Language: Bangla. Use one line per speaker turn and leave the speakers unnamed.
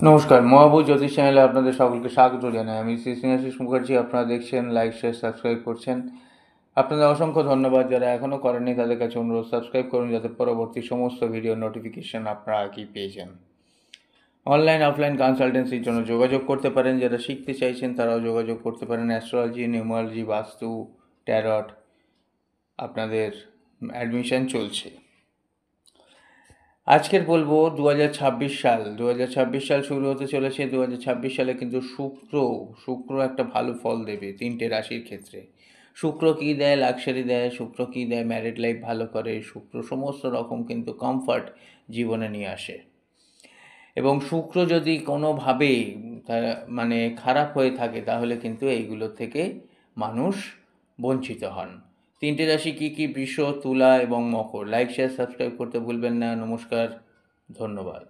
নমস্কার, মহাভূত জ্যোতিষ চ্যানেলে আপনাদের সকলকে স্বাগত জানাই। আমি শ্রী স্নেহাশিস মুখার্জি। আপনারা দেখছেন, লাইক, শেয়ার, সাবস্ক্রাইব করছেন। আপনাদের অসংখ্য ধন্যবাদ। যারা এখনও করেননি তাদের কাছে অনুরোধ, সাবস্ক্রাইব করুন যাতে পরবর্তী সমস্ত ভিডিও নোটিফিকেশন আপনারা আগেই পেয়ে যান। অনলাইন অফলাইন কনসালটেন্সির জন্য যোগাযোগ করতে পারেন। যারা শিখতে চাইছেন তারাও যোগাযোগ করতে পারেন। অ্যাস্ট্রোলজি, নিউমারোলজি, বাস্তু, ট্যারট, আপনাদের অ্যাডমিশন চলছে। আজকের বলবো 2026 সাল 2026 সাল শুরু হতে চলেছে। 2026 সালে কিন্তু শুক্র একটা ভালো ফল দেবে 3টে রাশির ক্ষেত্রে। শুক্র কী দেয়? লাক্সারি দেয়। শুক্র কী দেয়? ম্যারিড লাইফ ভালো করে। শুক্র সমস্ত রকম কিন্তু কমফর্ট জীবনে নিয়ে আসে। এবং শুক্র যদি কোনোভাবে মানে খারাপ হয়ে থাকে তাহলে কিন্তু এইগুলো থেকে মানুষ বঞ্চিত হন। 3টে রাশি কী কী? বৃষ, তুলা এবং মকর। লাইক, শেয়ার, সাবস্ক্রাইব করতে ভুলবেন না। নমস্কার, ধন্যবাদ।